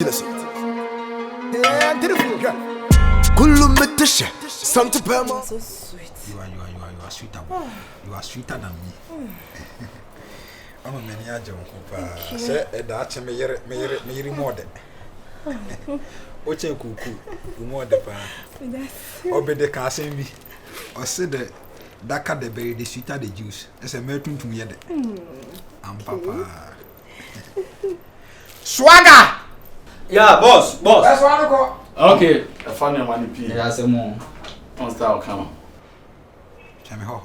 Something so sweet. You are sweeter. You are sweeter than me. I'm a many agent. Say that me more. Oche kuku, more the pan. Obey the casting me. Or say the Daka the berry, the sweeter the juice. As a merchant to me. I'm papa. Swagger! Yeah, boss. That's one I go. Okay, I found your money. Yeah, some more. On style, come on. Chame ho.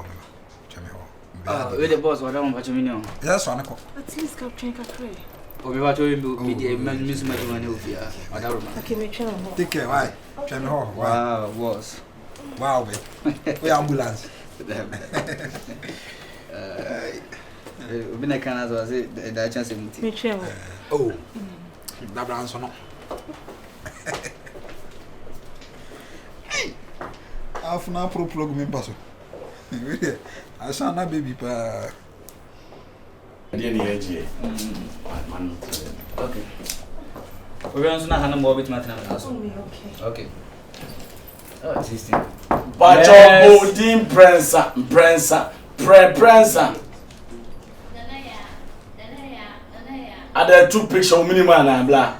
Where the boss? What I want to know. That's one I go. At least go drink a tray. We were to be the man, Miss Money. Okay, me try. Take care, why? Chame ho. Wow, boss. Wow, we ambulance. We've been a can as was it, the chance in Me try. Oh, that brands or not. Half an hour pro plug me paso. I saw na baby pa. Okay. We're going to have more with my Okay. Oh, existing. But Bodin Prensa. Are there two pictures minimal and blah?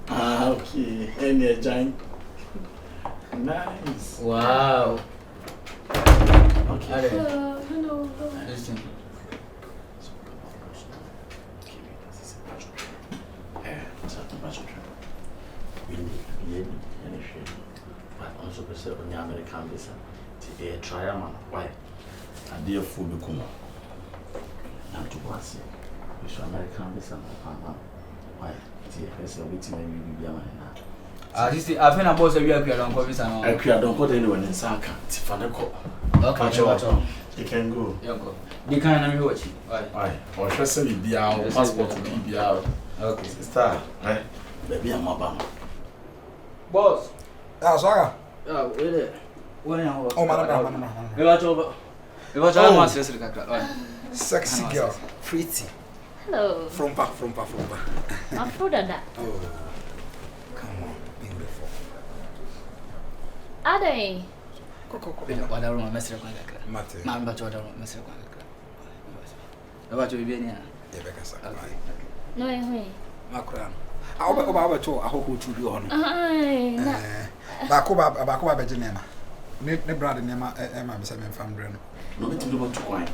Ah, okay. Any giant. Nice. Wow. Okay. Hello. Listen. But also preserve the American visa. To a trial, why? A dear fool become. Not to pass it. Which American visa, why? It's a waiting and you be a This is I think about the real Pierre Donko visa. I don't put anyone in Saka. Tifanaco. Okay, you can go. You can't watch it. Why? Or just say be our passport to be out. Okay. Sister, right? Baby, I'm a bum. Boss. Ah, Swagger. Wait. Oh, man. We watch over. We watch all my sister. Sexy girl. Pretty. Hello. From back. I'm proud of that. Oh, come on, beautiful. Are they? What I want to mess around. Mate. Man, but what I want to mess around. About you being here. No, Macron. I'll be about to a whole to be on. Bakoba Bejanema. Ne brother Nema Emma Besame Fambrano. No, it's not to wine.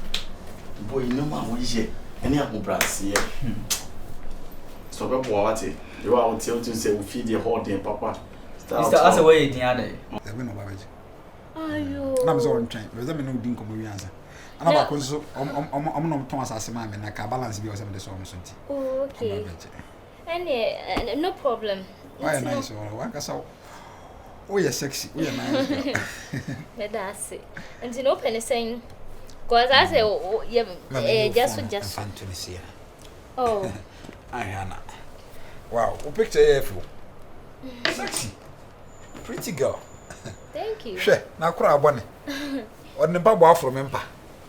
Boy, no man, we say, any of my brass here. So, what you are until to say we feed your whole day, Papa. Mr. Asaway, the other. There will no baggage. are you? I'm so on train. There's a no dinko Murianza. And about also, I'm not Thomas as a man, and I can balance because of the song. Oh, okay. And no problem. Why nice or what? Oh, you're sexy. Oh, you're nice. That's it. And you know, Penny saying, because I say, oh, yeah, just. Oh, I Hannah. Wow, what picture you sexy. Pretty girl. thank you. Sure, now cry bonnet. On the babu from Empa.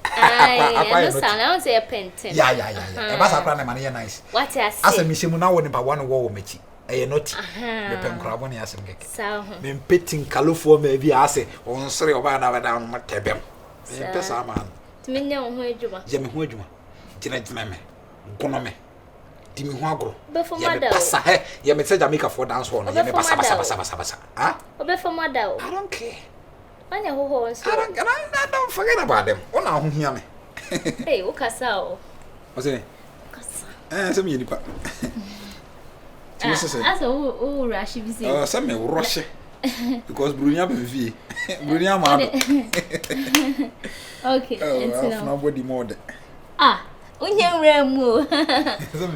I don't say a penton. Yeah. A bass a plan money nice. What I As a say? mission now when about one war with a not the pen craboni as a cake. So, Been pitting California, maybe I say, on 3 or 1 hour down my table. Pesa man. to me, no, who you want? Jemmy Hodgman. Janet Meme. Gonome. Timmy Huagro. Before Yeah, mother. passa. Yeah, me said Jamaica for dance one. Yeah, me passa. Ah? Or before mother. I don't care. I know who wants I don't forget about them. Oh, now, hear me. Hey, Ukasao. What's it? Some you depart. As a oh, Rashi busy. Some may rush because Brunia be V. Brunia man. Okay, Oh, nobody more. ah, Unyan Ramu.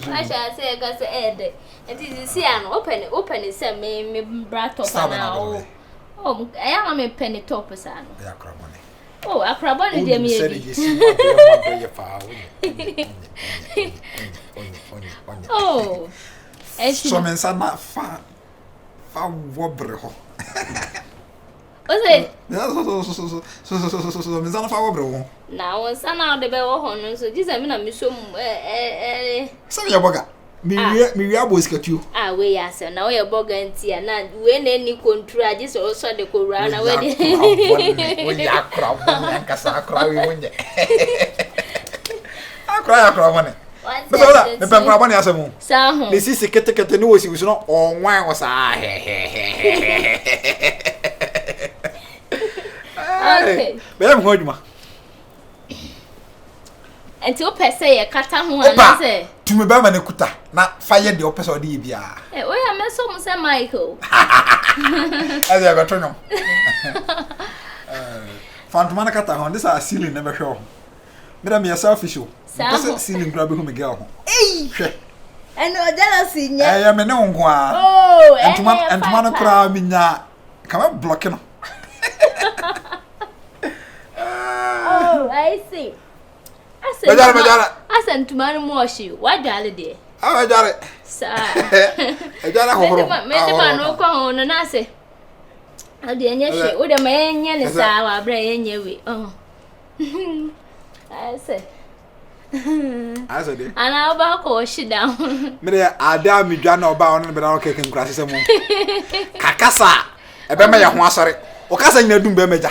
I shall say, I got the head. And this is an open is a me brat up now. Oh, I am a penny topper, son. Oh, a crabon, dear me. Oh, and she some son not far wobble. was it? So, Miss Anna Fawbro. Now, son out the bell horn, so this I mean, I'm so Some your bugger. mi boys katu. We ya se na we boganti na we na ni kontra je so so de ko ra na we de. We ya kra bon kasa kra we wonye. Akra money. But me pen kra bon ya se mu. Sa ho. Ni sisi kete ni wo si no onwan wo sa. Okay. Be am ho adwuma. Enti o pese ye kata ho ana se. Tumi ba ma ne kuta na fire de o pese o de bia. O ya me so mo se Michael. Aze ga tonyo. Fantuma na kata ho this are ceiling na be hwe. Me da me selfish o. Pese ceiling grab hu me girl ho. Hwe. Eno jealousy nya. Ya me ne nko a. Oh, entuma na kura mi nya. Kama block no. Oh, I see. Bajara. Asan tumanu moshi. Wa dwale de. Bajara. Sa. Bajara ho. Me de ma no kwa ho no na se. Ade enye hwe. Wo de ma enye ne sa wa bra enye we. Oh. I say. Asa de. Ana oba ko shi down. Me de ada mi dwa na oba ono be na keke nkura sese mu. Kakasa. Ebe me ye ho asore. O kasa nyina dum be meja.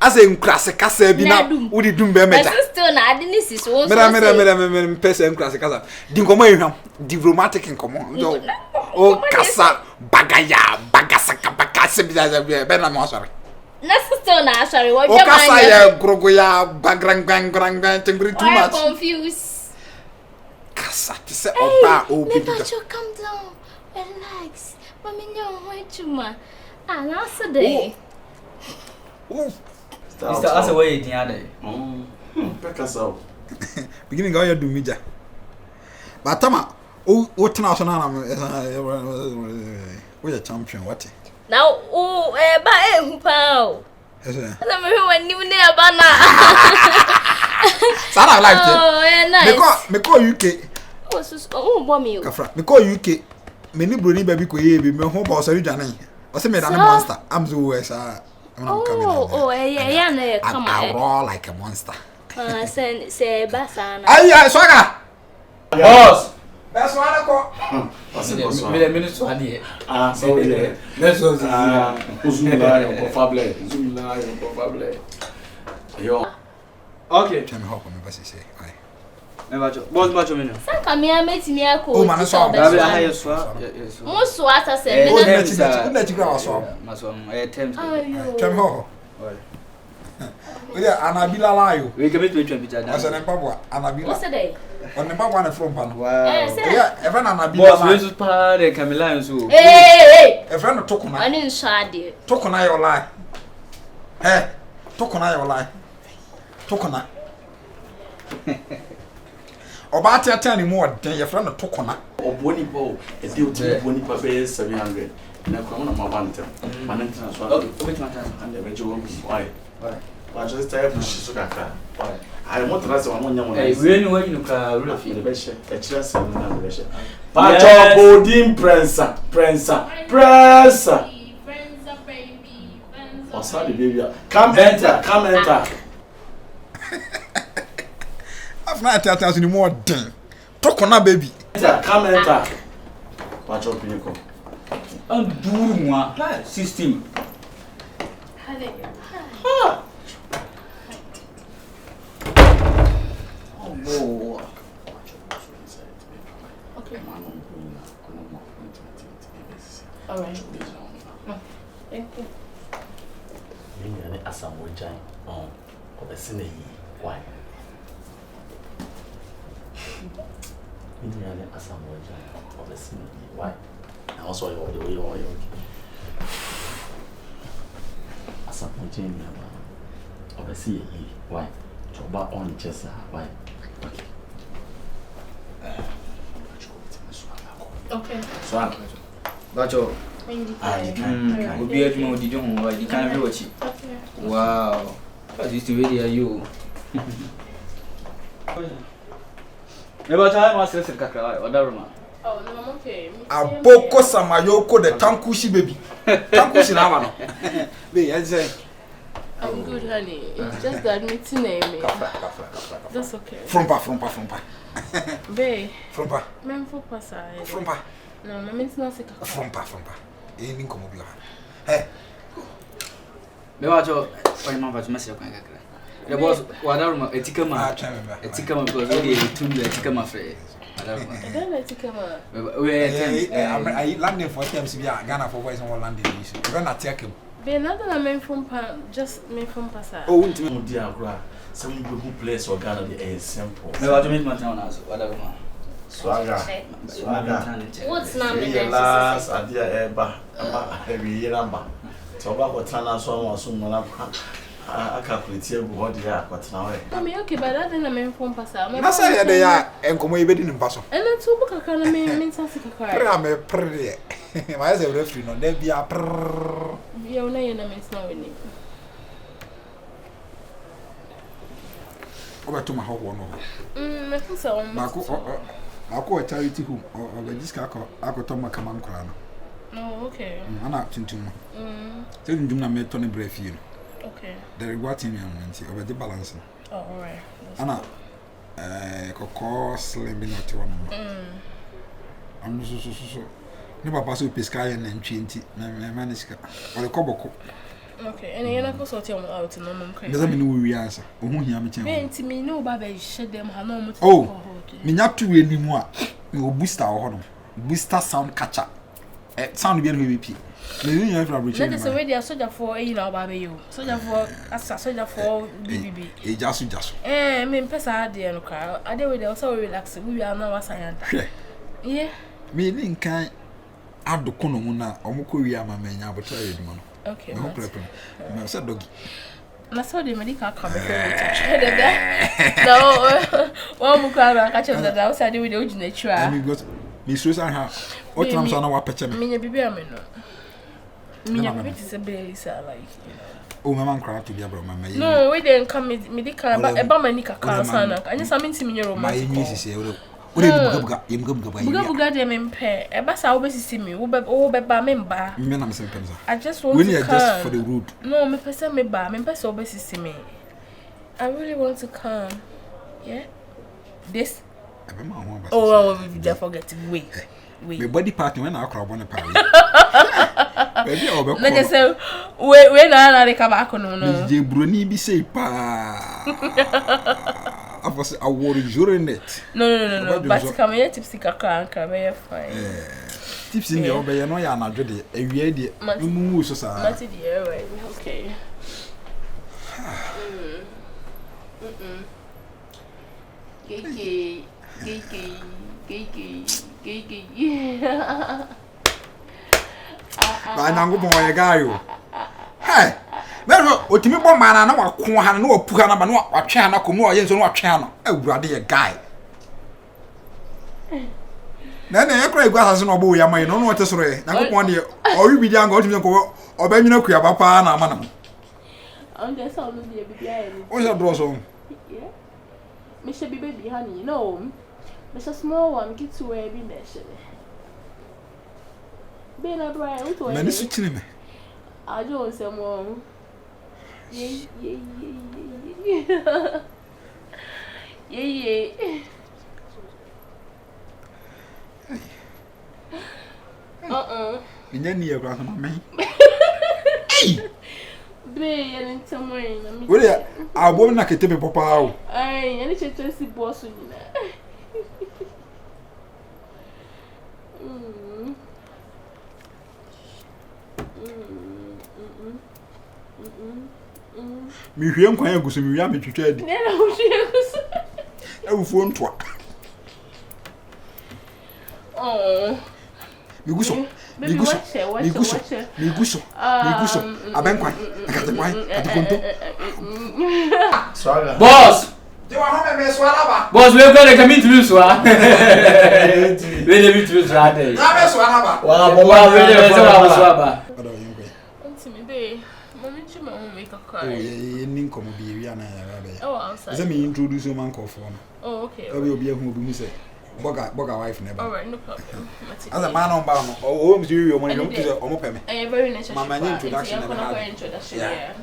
Asa nkrase kasa bi na udi dum be meja. Still na ade ni sis wo so. Me pese nkrase kasa. Di nkomo ehwam, diplomatic nkomo. O kasa bagasaka bakase bi za be na mo asore. Na still na asore wo o kasa ya grogo ya bagrang tembri too much. I'm confused. Kasa ti se oba o bi. Calm down. Relax. Mami nyo ho chuma. Na so dey. Mr. Asa where you dey? Pekasa. Beginning go ya do meja. But tama o tena so na we a champion what? Now ba hu pa o. Yes. Na me hwe wani ne aba na. Sana life. Oh, yeah, nice. Me call UK. Oh, so bo me o. Kafra. Me call UK. Me ni broni baby ko ye bi me ho ba o sari dwane. O se me da monster. I'm so west yeah, no, come on. I roar like a monster. Say Basana. Ay, Swaga! Boss! That's what I call. Minute to idea. So yeah. Let's go. Zumla, probably. Yo. Okay. Tell me how come you say. Boss, watch a minute. San kamia meti mi ako. Oh, man, so. Yes. Mo so ata se. Oh, let you go so. Maso, attempt. Tell me how. We are Anabila Layo. We can meet with you, Peter. As an empire, Anabila. What's the day? On the back one from Pan. Wow. Yeah, even Anabila. Boss, we just part the Camilla and so. Hey! A friend of Tokuna. I didn't shade. Tokuna your lie. Hey, Tokuna your lie. Tokuna. Oba tia ni mo den your friend of Tokuna. Oboni bo, e deal to Boni Papa 700. Na kwa na mabanta. Manentina so. Okay, wait my time. And the vegetable why? Why? But just tell you so kakra. Why? I want to ask one nyamo na. Hey, we anywhere you can rule of the you. beshe. E chira se na the beshe. Pacho bodin prensa. Baby. What's the baby? Come enter. I've not tell you more den. Tokuna baby. Come enter. Pacho piniko. Undo one system. Ha. Oh. Okay. All right. Thank you. Ni asamojan on obesine yi why? Ni asamojan obesine yi why? Also you asamojan ni aba obesine yi why? Choba on chesa why? Okay. So Bacho. you Obi adwuma odidi ho wa di kan be wachi. Wow. What is the way are you? Never time was sir kakra other man. Oh, no, okay. Aboko samayoko the tankushi baby. Tankushi na wa no. Be I say. I'm good, honey. It's just that meeting name. That's okay. Frompa. Bae. Frompa. Men for passa. Frompa. No, my means not sick. Frompa. Any come over. Hey. Me watch your man for message. The boss, whatever, a ticker man, because we did two ticker my friend. I don't like to come up. I landing for times we are Ghana for voice on landing. We're not taking. Be another men from just men from Passa. Oh, dear, some people who play so Ghana is simple. Me watch me man town as whatever. Swagger. What's not the last idea ever? Every year number. So about Tana so was soon I calculate here what they are, but now I mean, okay, but I didn't mean from Passa. I say they are and come away in Paso. And that's two book I can't mean something. I'm a pretty. My as a referee, no, there be a you're not in a miss now. Over to my whole one. So, I'll call a charity who or this car, I could tell my command crown. No, okay. I'm not to tell you, do not make Tony Brave you. Okay. The rewarding young over the balancing. Oh, all right. Anna, cocoa slim in not one. I'm so. Never pass with Piscay and Chinty, Manisca, or a cobble. Okay, and you're not going to tell me out in no one. Doesn't mean we answer. Whom he am telling me, no, Babby, shed them. Oh, me not to anymore. We will boost our honor, booster sound catcher. Sound bien repeat. Maybe you have to reach. Let us already a soldier for a Babby, you. Soldier for a soldier for BB. A just. Me pesa dear no car. I did also relax. We are now as I am. Yeah. Me link kind. Ado kono mu na omukọ wi ama manya abotwa eduma no. Okay. No problem. Me say doggy. Na so de medical come no. Wa mu kwa na ka chere da o say de we de ogina twa. I mean got me so say ha. O tram so na wa peche me. Me nya bibi am no. Me nya bibi say be say like you know. Oh mama nkra to bia bro mama. No, we didn't come medical but e ba mani kaka sana. Anya some ntimi nyero ma. My news is here. Buga de mempe e ba sa obesisi me wo be ba memba me na me sempe za I just want to come just for the road no me pesa me ba me pesa obesisi me I really want to come yeah this oh I will be forget wait my body part when I cry on the party baby o be no say we na dey come back no je broni bi say pa I was worried it. No. But come here, tipsy kaka, very fine. Tipsy, no, but you know, you're not ready. A year, dear. You move so sad. Okay. Gay. I know boy, a guy. Hey! Well, what you mean, man? I know what Kuhan, no Pukana, no what channel, no yes, no channel. Oh, brother, a guy. Then I cry glass no boy, I know what to say. Now, 1 year, or you be young, go to go, or Benino Papa, and a man. I'm just on the baby. What's your draws on? Yeah. Mr. Baby, honey, no. Mr. Small one gets away in there. Being a dry, many switching me. I don't say more. Yeah. You didn't hear about me. Hey! Be and somewhere. Well, I won't like it to be papa. Aye, and it's a boss. Me hwem kwan agusu me wi twetwa adi. Na na hwem agusu. Awufo ntwa. Oh. Miguso. Abenkwan. Akatekwan. Atikonto. Swaga. Boss. You want home me swala ba? Boss, we go dey come to swa. We dey meet with rade. Na me swala ba. Wa bo wa we dey swala ba. Oh, yeah, Ninko will be a oh, outside. Let me introduce your man call phone. Oh, okay. I will be a who will say, Boga wife never. All right, no problem. As a man on bound, or homes you want to open. I am very nice. My introduction. Yeah.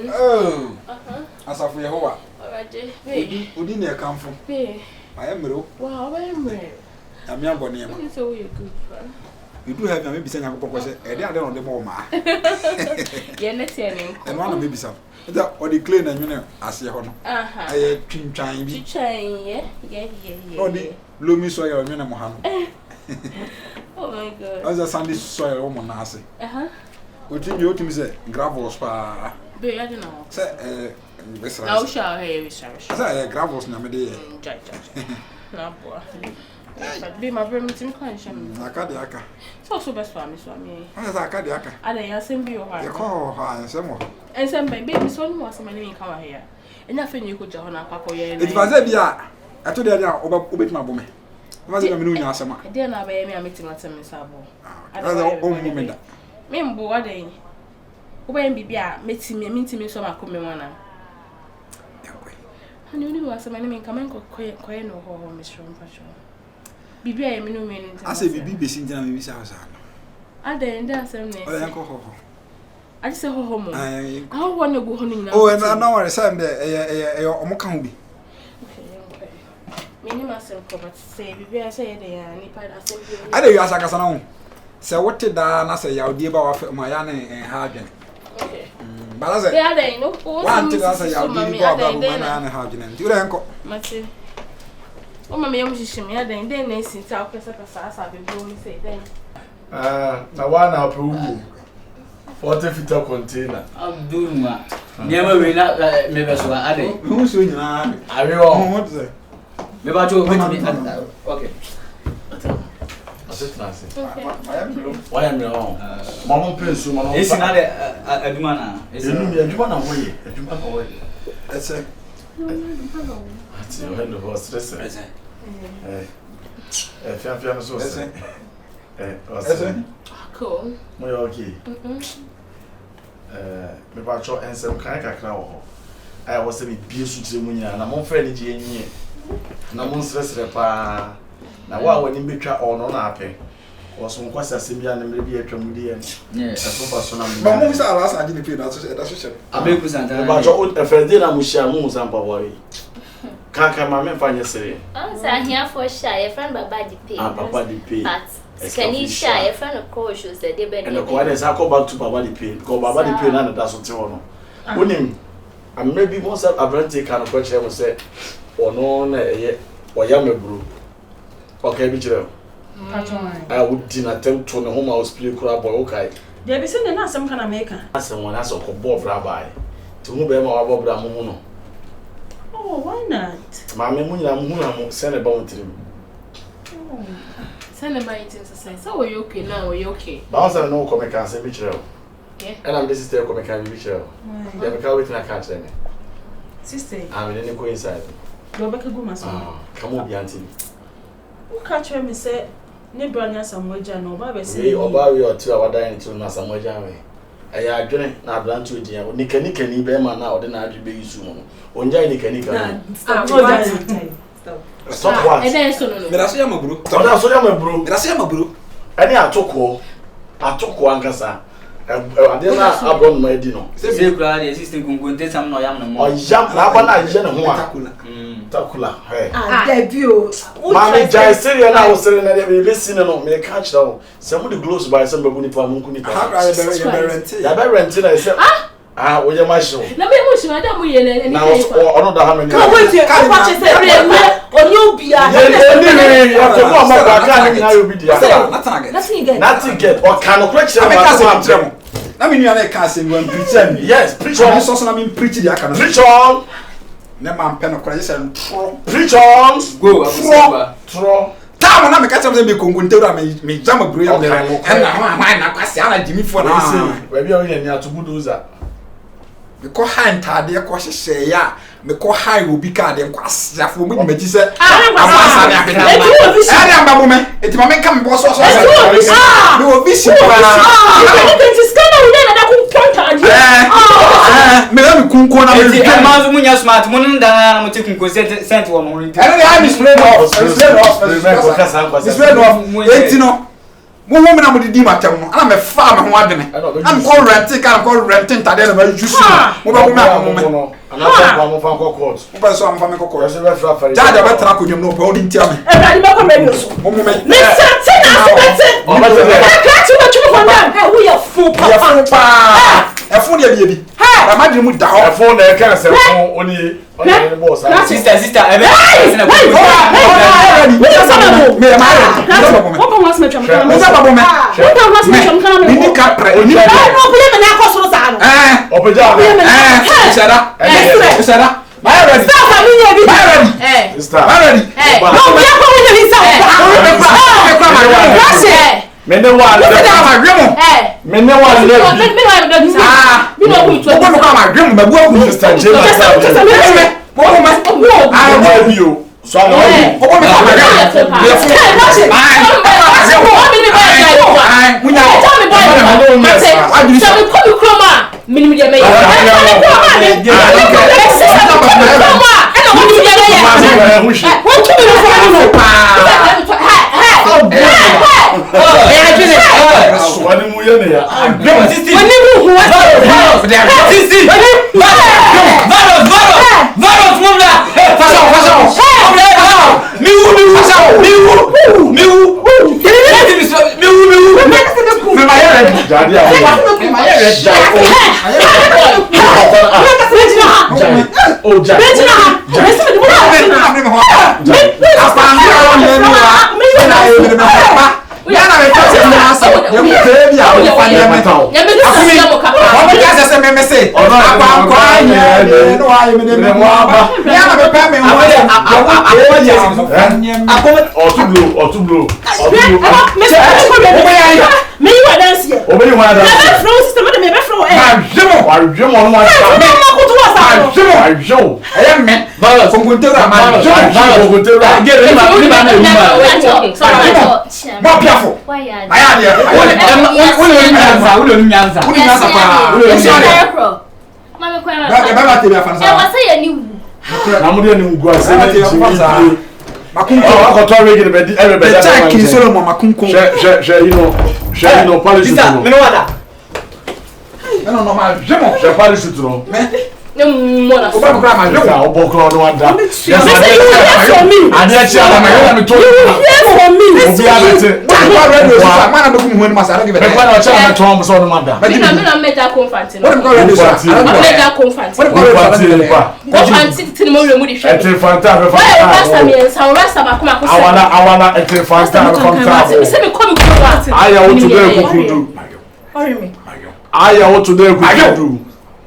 Oh. Asafu Yehowa. Already. Udi ne kamfo. Hey. I am ro. Wow, I am ready. I'm young bonny. So you good. You do have maybe send a couple say, I don't know the more. You're not saying. And one maybe some. That or the clean and you know, as your honor. I twin trying. Yeah. Or the bloomy soil of Minamaham. Oh my God. As a Sunday soil woman, I say. What you to me say, gravel spa. But I don't know. Say, I shall have a service. Say, gravels no me. No, boy. Be my permitting conscience. Akadiaka. So best for me, Swami. What is Akadiaka? I didn't send you You call her some more. And some baby son was my name come here. And nothing you could join up. It was a dear. I told you over my woman. Was it a million years? I didn't have a meeting at some Sabo. I don't know, woman. Mem boarding. When be meeting me so I come in. And you knew as a man come and go quiet no home, Mr. Patrol. Bibi I mean no meaning. I say Bibi be seen to Miss House. I didn't dare say I just say home. I want to go home. Oh, and I know I said a Omokambi. Okay, minimum say Bibi I say they are nipped. I do ask us alone. So what did I say? You'll be about my aunt and Hagen. Okay. But I said, no, one thing I say, I'll be about my aunt and Hagen. You don't go. Matty. Oh, my musician, then they sit out as I've been going to say then. Now one up 40 feet of container. I'm doing that. Never will not maybe so I did. Who's doing that? I will. What's it? Maybe I told me. Okay. Why am I wrong? Mamma Prince, it's not a man. It's a man away. That's it. That's your hand of horse. That's it. Cool. Okay. Maybe I try and some kind of crowd. I was a bit beautiful to me, and I'm on friendly Jane. And I'm on stress repair. Now, why when you make your own happy? Or some questions and maybe a comedian. Yes, a personal. Mamma is our last I didn't feel that's I make present about your own Ferdinand Mushamus and Pawari. Can't come my man find yesterday. I'm here for shy, a friend by body pay. Papa the pay. But can you shy a friend of course you said they better. And the quiet as I go back to Papa the pay. Go Baba the pay, and that's what you want. Winning. And maybe most of a brand take kind of question was said, or no, or young brew. Okay, be chill. I would dinner attempt to the home house play crab or okay. There be sending us some kind of maker. That's someone has a Bob Rabbi. To move them our Bob Ramuno. Oh, why not? Mamma Muna send a bounty. Send a bite to say, so are you okay now? Are you okay? Bounce and no comic and say Mitchell. Yeah. And I'm this is the comic and Mitchell. They have a car with a catch. Sister, I'm in any coincide. Rebecca Gumas. Come on, Auntie. Who catch me say, Nebrania some way, no, Baba say, or Barry or 2 hour dining to Nassamo Jammy. I are doing now, blunt to dear. Nickany Bema now, then I'd be soon. When Janny can stop. Stop what? And then so, but I say I'm a brew. That's what I'm a brew. But I say I'm a brew. Any I took one cassa. I didn't have one my dinner. Say, glad the assistant can take some no yam. Or jump Labana Jen Takula. Debut. Mammy Jai Syria now was saying that they listen and may catch down. Somebody close by somebody from Munkuni. How I better rented. I said, with your marshal. Now, Madame, we and now, or another how many. Come with you. Come watch it. Or you be nothing get. Or can of question. I mean, you are casting when preaching. Yes, preach on. I mean, preaching. Preach on. Never pen of Christ and preach on. Go, throw. Time when I catch up them, you can tell me, jam a brew, and I question Jimmy for now. Maybe you're near to Buduza. Because hand had their question say, yeah, because high will be card and quas that for me. She said, I'm a woman. It's my man come boss. You will be sure. Madame Kunkona, I'm smart. I'm taking consent one. I am displayed off. Mo mo na mo di matem no. Ana me fa me ho adene. Am call renting kan call renting tade na ba juice. Mo ba mo na mo. Ana fa mo fa ko court. Mo ba so am fa me ko court. Se be fra fa. Jaja be tra ko nyum no pa o di ntia me. E ba di ba ko me so. Mo mo me. Me sante na so bete. O ba se. Ka ti wa chuko fanda. Ha wo ya fu pa. Ya fu pa. E fu de bi. Ha, ba ma di mu da ho. E fu na e kan se fu oni ni boss. Sister e be se na ko. Me ya sama mo. Me ma re. What can was me cham kana? Me sa ba bo me. What can was me cham kana? Ni ka pre. Ni No, ko ye me na ko so sa no. O pe ja. Isara. Isara. Ma ready. Stop am ni bi. Ma ready. Sister. Ma ready. No, me ya ko ni sa. Mene wa le ma gwemo. Mene wa le Me wa do di sa. Bi no ku to. Mo ko ma gwemo ba bu aku. Sister James. Mo ma. Ah, no bio. So I know. Mo ma ma gwemo. Le fu.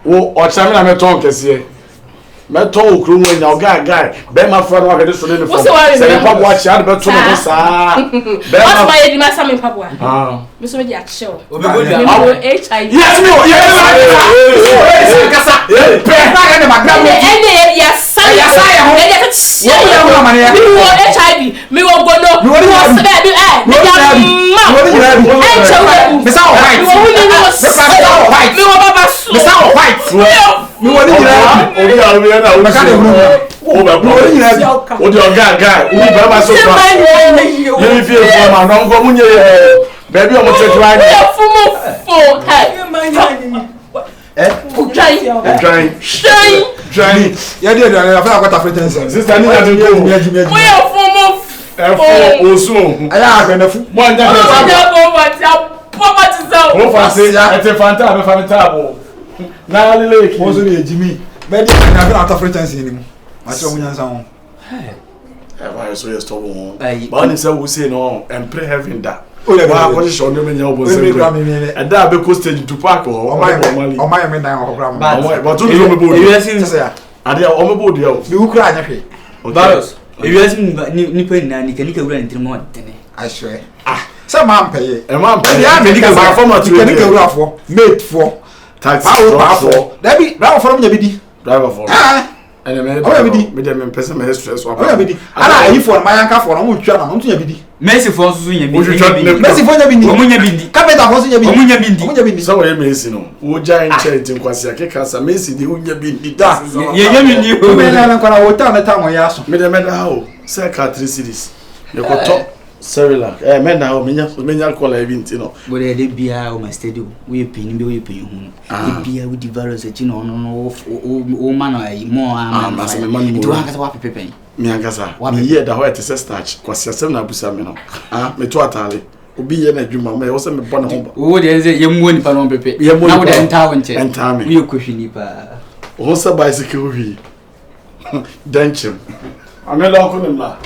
Wo ochame na meton kese meton okru mu nya oga be ma fra no akede so ne fo se pa bo achi ade beto no sa be ma ma yedi ma sam pa bo me so me di action obego dia HIV yes me yes kasa pe na ga ne magra me ene ya sa ya ho ya ka tia ya ho ma ne ya me wo HIV me wo gono me wo se be me ya me sa white me wo baba su me sa white me wo ni obi arbe na o ka de o ba bo o di oga o bi baba so fa ye fi e fo ma no ngo munye baby o mo chetu ani fo Try. Ya dia dia fa akota fretense. Sister ni na de ko. Mo ya fo osun. Aya agbenefu. Mo anja o fa se ya ete fanta be fa metabo. Na lele ki. Mo so ni ejimi. Be dia na fa akota fretense ni mu. Ma se o munyansa ho. Why so you stop on? But when say we say no, and pray heaven that. Wa ko se show me nya obo se. E da be ko stage to park o ma me dan o gram. But you know me bo. Ade o me bo de o. Bi ukura anya hwe. Baros. Ewiase ni pa ni ni kanika wura ntirim ho tene. I swear. Say man pay. E man pay. Ya me nika ba format to kanika wura fo, mate fo, taxi fo. Da bi ba fo nya bi di. Driver fo. Ene me dem person me stress wa. Oya bi di. Ana ayi fo ma yanka fo no mo twa na mo nya bi di. Messi fo so nya bi. Messi fo nya bi di. O munya bi di. Carpenter fo so nya bi di. O munya bi di. O munya bi di. So we Messi no. Wo giant change nkwasi akeka sa Messi de unya bi di. Da. Ye nya mi ni o. Me na na kwa na wo ta na ta mo ya so. Me dem da ho. Say ka 3 series. You go top Cerelac. Men now, many call event, you know. But they be our study. We pin, we pin. Be with the virus, you know, no man, more. I'm money to have a paper. Miangasa, 1 year the white is a starch, because you're 7 abusamino. Me to Atali. Obi na djuma me wo se me bɔ ne ho ba wo de nze yemwo nipa no pepe na wo de enta wo nche enta me wo kohwi nipa wo se bicycle wi danchem amela ko nimla